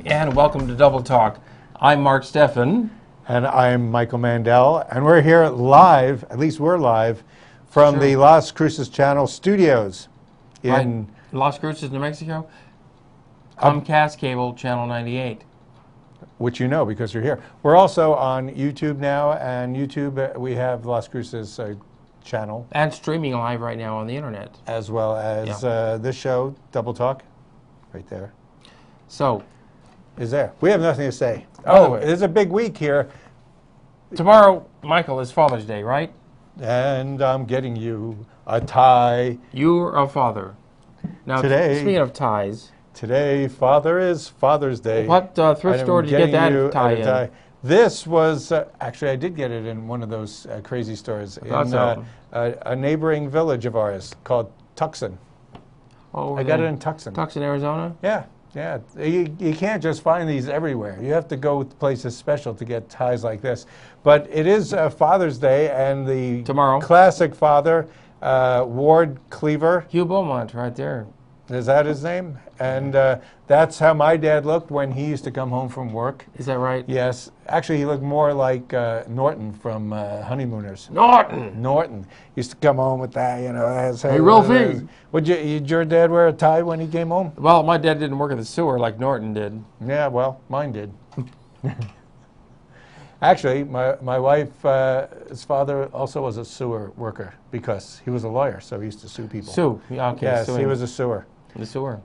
And welcome to Double Talk. I'm Mark Steffen. And I'm Michael Mandel. And we're here live, at least we're live, from the Las Cruces Channel studios in Las Cruces, New Mexico. Comcast Cable, Channel 98. Which you know because you're here. We're also on YouTube now, and YouTube we have Las Cruces channel. And streaming live right now on the internet. As well as this show, Double Talk, right there. So, is there. We have nothing to say. Oh, it's a big week here. Tomorrow, Michael, is Father's Day, right? And I'm getting you a tie. You're a father. Now, today, speaking of ties. Today, Father's Day. What thrift store did you get that tie in? This was, actually I did get it in one of those crazy stores in a neighboring village of ours called Tucson. Oh, I got it in Tucson. Tucson, Arizona? Yeah. Yeah, you can't just find these everywhere. You have to go to places special to get ties like this. But it is Father's Day, and the classic father, Ward Cleaver. Hugh Beaumont, right there. Is that his name? And that's how my dad looked when he used to come home from work. Is that right? Yes. Actually, he looked more like Norton from Honeymooners. Norton used to come home with that, you know. Hey, Rolfie. Did your dad wear a tie when he came home? Well, my dad didn't work at the sewer like Norton did. Yeah, well, mine did. Actually, my wife's father also was a sewer worker because he was a lawyer, so he used to sue people. Okay. Yes, he was a sewer. The sewer.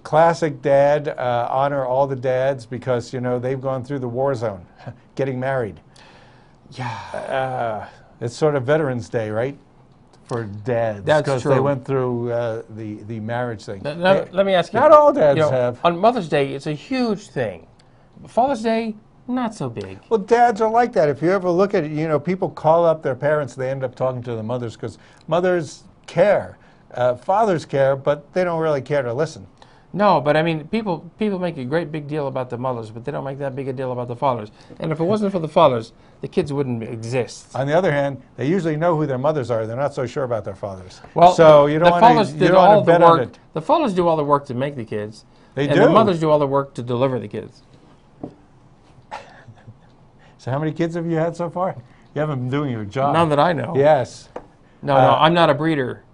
Classic dad, honor all the dads because, you know, they've gone through the war zone, getting married. Yeah. It's sort of Veterans Day, right? For dads. That's because true. They went through the marriage thing. Let me ask you. Not all dads have. On Mother's Day, it's a huge thing. Father's Day, not so big. Well, dads are like that. If you ever look at it, you know, people call up their parents, they end up talking to the mothers because mothers care. Fathers care, but they don't really care to listen. No, but I mean, people make a great big deal about the mothers, but they don't make that big a deal about the fathers. And if it wasn't for the fathers, the kids wouldn't exist. On the other hand, they usually know who their mothers are. They're not so sure about their fathers. Well, so you don't want to bet on it. The fathers do all the work to make the kids. They do. And the mothers do all the work to deliver the kids. So how many kids have you had so far? You haven't been doing your job. None that I know. Yes. No, I'm not a breeder.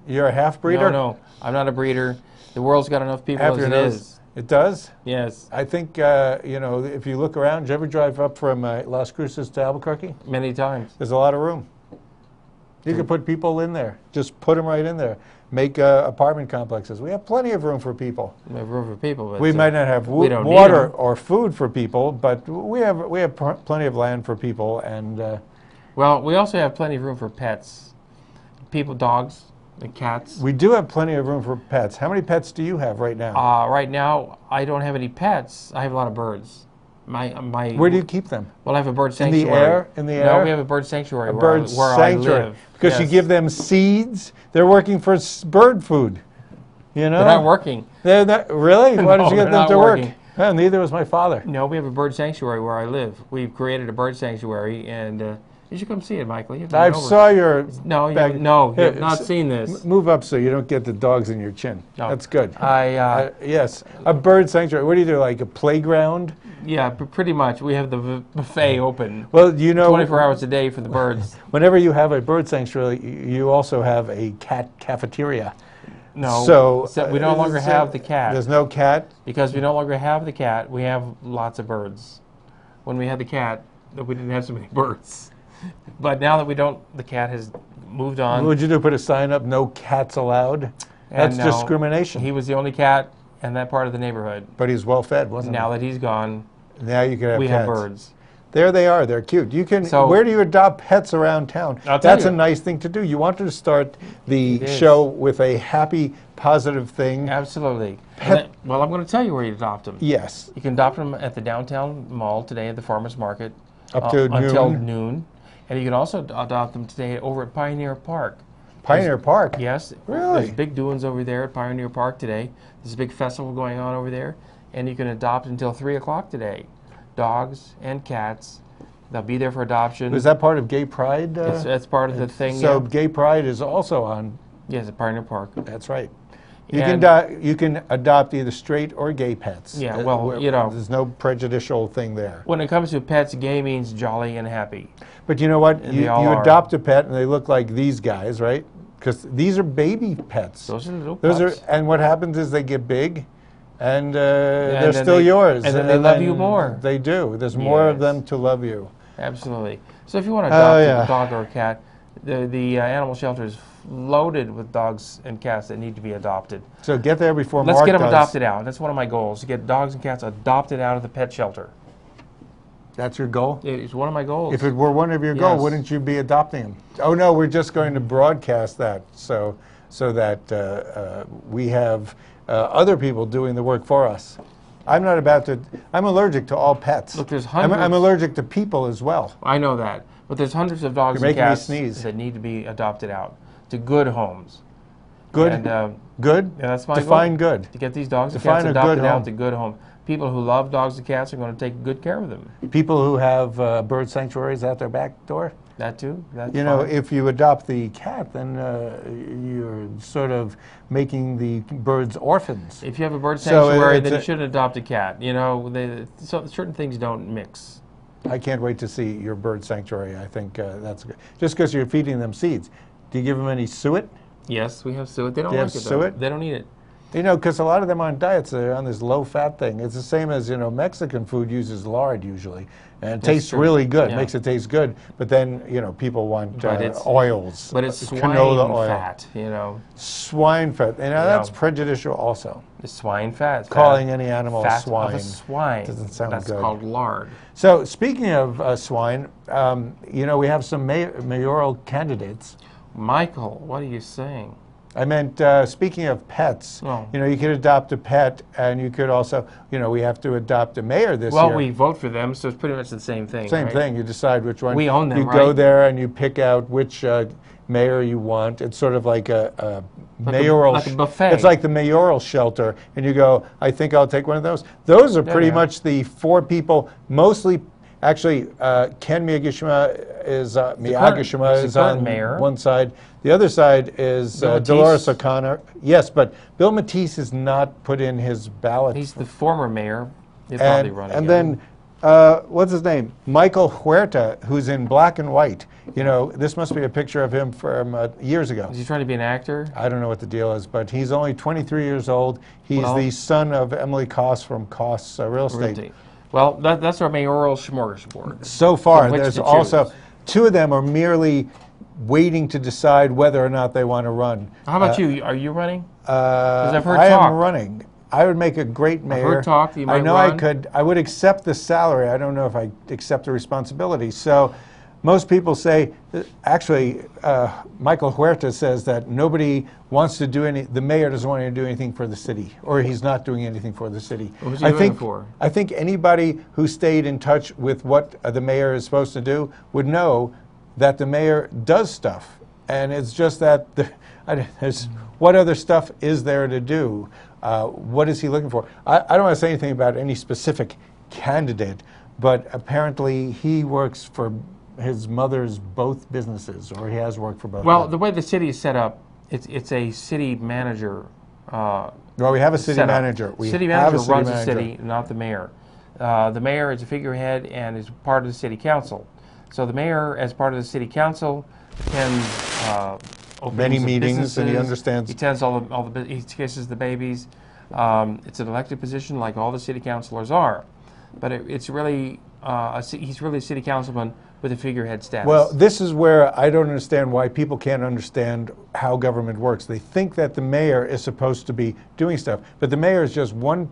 You're a half-breeder? No, I'm not a breeder. The world's got enough people as it is. It does? Yes. I think, you know, if you look around, did you ever drive up from Las Cruces to Albuquerque? Many times. There's a lot of room. You could put people in there. Just put them right in there. Make apartment complexes. We have plenty of room for people. We have room for people. But we might not have water or food for people, but we have plenty of land for people. And well, we also have plenty of room for pets. People, dogs. And cats. We do have plenty of room for pets. How many pets do you have right now? Right now, I don't have any pets. I have a lot of birds. Where do you keep them? Well, I have a bird sanctuary. In the air? In the air? No, we have a bird sanctuary where I live. Because you give them seeds? They're working for bird food. You know? They're not working. They're not, really? Why did you get them to work? Well, neither was my father. No, we have a bird sanctuary where I live. We've created a bird sanctuary, and you should come see it, Michael. I saw your... No, you have not seen this. Move up so you don't get the dogs in your chin. No. That's good. Yes, a bird sanctuary. What do you do, like a playground? Yeah, pretty much. We have the buffet open. Well, you know... 24 hours a day for the birds. Whenever you have a bird sanctuary, you also have a cat cafeteria. No, so we no longer have the cat. There's no cat? Because we no longer have the cat, we have lots of birds. When we had the cat, we didn't have so many birds. But now that we don't, the cat has moved on. What would you do, put a sign up, no cats allowed? That's discrimination. He was the only cat in that part of the neighborhood. But he's well fed, wasn't he? Now that he's gone, now you can have we cats. have birds. There they are. They're cute. You can. Where do you adopt pets around town? That's a nice thing to do. You want to start the show with a happy, positive thing. Absolutely. Well, I'm going to tell you where you adopt them. Yes. You can adopt them at the downtown mall today at the farmers market. Up to noon. Until noon. And you can also adopt them today over at Pioneer Park. Pioneer Park? Yes. Really? There's big doings over there at Pioneer Park today. There's a big festival going on over there. And you can adopt until 3 o'clock today. Dogs and cats. They'll be there for adoption. Is that part of Gay Pride? That's part of the thing. So Gay Pride is also on. Yes, at Pioneer Park. That's right. You can adopt either straight or gay pets. Yeah, well, you know, there's no prejudicial thing there. When it comes to pets, gay means jolly and happy. But you know what? You adopt a pet and they look like these guys, right? Because these are baby pets. Those are little pups. And what happens is they get big, and they're still yours. And then they love you more. They do. There's more of them to love you. Absolutely. So if you want to adopt a dog or a cat, the animal shelter is loaded with dogs and cats that need to be adopted. So get there before Let's Mark get them does. adopted out. That's one of my goals, to get dogs and cats adopted out of the pet shelter. That's your goal? It's one of my goals. If it were one of your goals, wouldn't you be adopting them? Oh, no, we're just going to broadcast that so that we have other people doing the work for us. I'm not about to. I'm allergic to all pets. Look, there's hundreds. I'm allergic to people as well. I know that, but there's hundreds of dogs and cats that need to be adopted out to good homes. Good. And, good. Yeah, that's my Define goal. Good. To get these dogs and cats adopted out to good homes. People who love dogs and cats are going to take good care of them. People who have bird sanctuaries out their back door. That too. That's you know, if you adopt the cat, then you're sort of making the birds orphans. If you have a bird sanctuary, then you shouldn't adopt a cat. You know, so certain things don't mix. I can't wait to see your bird sanctuary. I think that's good. Just because you're feeding them seeds. Do you give them any suet? Yes, we have suet. They don't like it, though. They don't eat it. You know, because a lot of them on diets, they're on this low-fat thing. It's the same as, you know, Mexican food uses lard usually. And it tastes really good, makes it taste good. But then, you know, people want oils. But it's swine fat, you know. Swine fat. You know, that's prejudicial also. The swine fat. Calling any animal fat swine. Of a swine. Doesn't sound good. That's called lard. So, speaking of swine, you know, we have some mayoral candidates. Michael, what are you saying? I meant, speaking of pets, you know, you could adopt a pet, and you could also, you know, we have to adopt a mayor this year. Well, we vote for them, so it's pretty much the same thing. Same thing. You decide which one. We own them, You go there and you pick out which mayor you want. It's sort of like a mayoral, like a buffet. It's like the mayoral shelter, and you go, I think I'll take one of those. Those are pretty much the four people, mostly. Actually, Ken Miyagishima is on mayor. One side. The other side is Dolores O'Connor. Yes, but Bill Matisse is not put in his ballot. He's the former mayor. He'll probably run again. And then, what's his name? Michael Huerta, who's in black and white. You know, this must be a picture of him from years ago. Is he trying to be an actor? I don't know what the deal is, but he's only 23 years old. He's the son of Emily Koss from Koss Real Estate. Well, that's our mayoral smorgasbord. So far, there's also two of them are merely waiting to decide whether or not they want to run. How about you? Are you running? Because I've heard talk. I am running. I would make a great mayor. I've heard talk. You might I know run. I could. I would accept the salary. I don't know if I accept the responsibility. So most people say, actually, Michael Huerta says that nobody wants to do the mayor doesn't want to do anything for the city, or he's not doing anything for the city. What was he doing for? I think anybody who stayed in touch with what the mayor is supposed to do would know that the mayor does stuff. And it's just that, what other stuff is there to do? What is he looking for? I don't want to say anything about any specific candidate, but apparently he works for his mother's both businesses, or he has worked for both. Well, the way the city is set up, it's a city manager. Well, we have a city manager. City manager runs the city, not the mayor. The mayor is a figurehead and is part of the city council. So the mayor, as part of the city council, can open many meetings, and he understands. He attends he kisses the babies. It's an elected position, like all the city councilors are, but it's really he's really a city councilman with a figurehead status. Well, this is where I don't understand why people can't understand how government works. They think that the mayor is supposed to be doing stuff, but the mayor is just one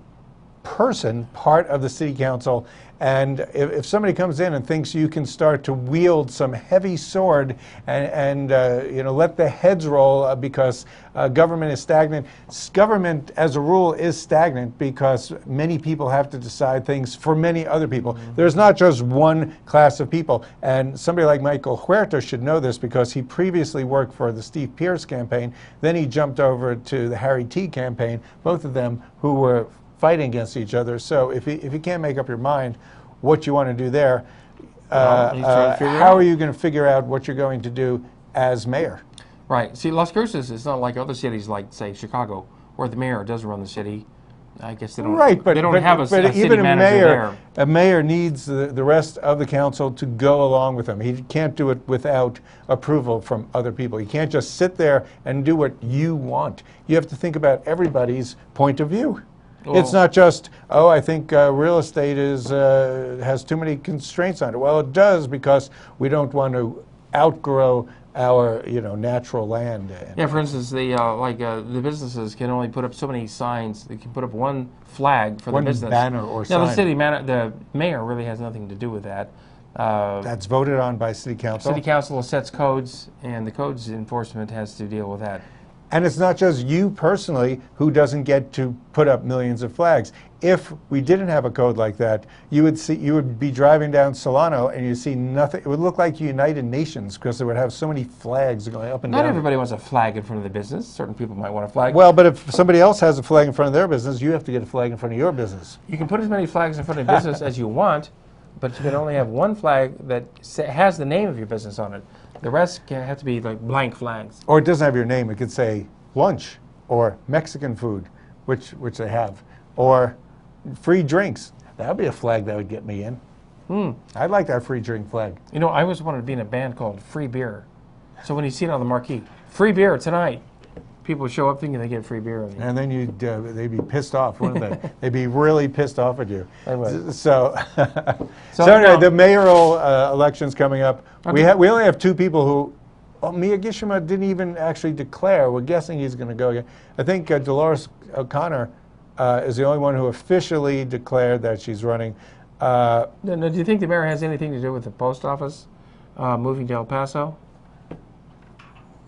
person, part of the city council, and if somebody comes in and thinks you can start to wield some heavy sword and you know, let the heads roll because government is stagnant. Government, as a rule, is stagnant because many people have to decide things for many other people. There's not just one class of people, and somebody like Michael Huerta should know this because he previously worked for the Steve Pierce campaign. Then he jumped over to the Harry T campaign, both of them who were fighting against each other. So if you can't make up your mind what you want to do there, how are you going to figure out what you're going to do as mayor? Right. See, Las Cruces is not like other cities like, say, Chicago, or the mayor does run the city. I guess they don't. Right, but they don't have a city even manager there. A mayor needs the rest of the council to go along with him. He can't do it without approval from other people. He can't just sit there and do what you want. You have to think about everybody's point of view. Well, it's not just, oh, I think real estate has too many constraints on it. Well, it does, because we don't want to outgrow our natural land. Yeah, for instance, the businesses can only put up so many signs. They can put up one flag for the business. One banner or sign. Now, the mayor really has nothing to do with that. That's voted on by city council. City council sets codes, and the codes enforcement has to deal with that. And it's not just you personally who doesn't get to put up millions of flags. If we didn't have a code like that, you would be driving down Solano and you see nothing. It would look like United Nations, because it would have so many flags going up and down. Not everybody wants a flag in front of the business. Certain people might want a flag. Well, but if somebody else has a flag in front of their business, you have to get a flag in front of your business. You can put as many flags in front of your business as you want, but you can only have one flag that has the name of your business on it. The rest have to be like blank flags. Or it doesn't have your name. It could say lunch or Mexican food, which they have, or free drinks. That would be a flag that would get me in. I'd like that free drink flag. I always wanted to be in a band called Free Beer. So when you see it on the marquee, free beer tonight, people would show up thinking they get free beer. And then they'd be pissed off, wouldn't they? They'd be really pissed off at you. They would. So anyway, the mayoral election's coming up. Okay. We only have two people who. Well, Mia Gishima didn't even actually declare. We're guessing he's going to go again. I think Dolores O'Connor is the only one who officially declared that she's running. Do you think the mayor has anything to do with the post office moving to El Paso?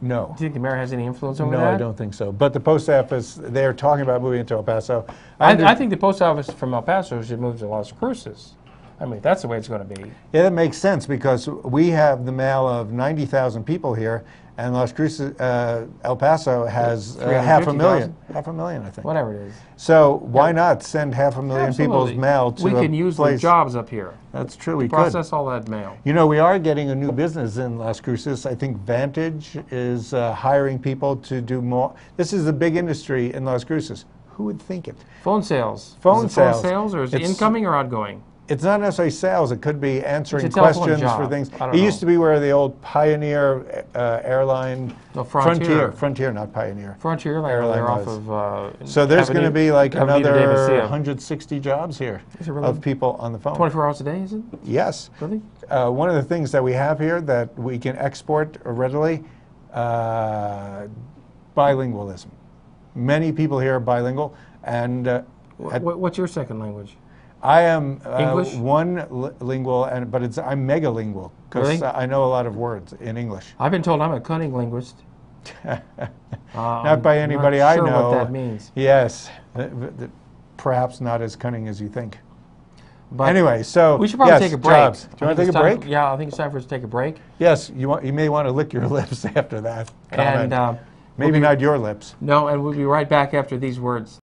No. Do you think the mayor has any influence over that? No, I don't think so. But the post office, they're talking about moving to El Paso. I think the post office from El Paso should move to Las Cruces. I mean, that's the way it's going to be. Yeah, that makes sense, because we have the mail of 90,000 people here, and Las Cruces, El Paso has 500,000. 500,000, I think. Whatever it is. So why not send 500,000 people's mail to a place? We can use the jobs up here. That's true, we could. Process all that mail. We are getting a new business in Las Cruces. I think Vantage is hiring people to do more. This is a big industry in Las Cruces. Who would think it? Phone sales. Phone sales, or is it incoming or outgoing? It's not necessarily sales. It could be answering questions for things. It used to be where the old Pioneer airline, no, Frontier, not Pioneer. Frontier airline they're off of. So there's going to be like another 160 jobs here of people on the phone. 24 hours a day, is it? Yes. Really? One of the things that we have here that we can export readily, bilingualism. Many people here are bilingual, and what's your second language? I am English? lingual, but I'm megalingual, because really? I know a lot of words in English. I've been told I'm a cunning linguist. Not by anybody I know. I'm not sure what that means. Yes, perhaps not as cunning as you think. But anyway, so we should probably take a break. Jobs. Do you want to take a break? Yeah, I think it's time for us to take a break. Yes, you may want to lick your lips after that comment. And maybe not your lips. No, and we'll be right back after these words.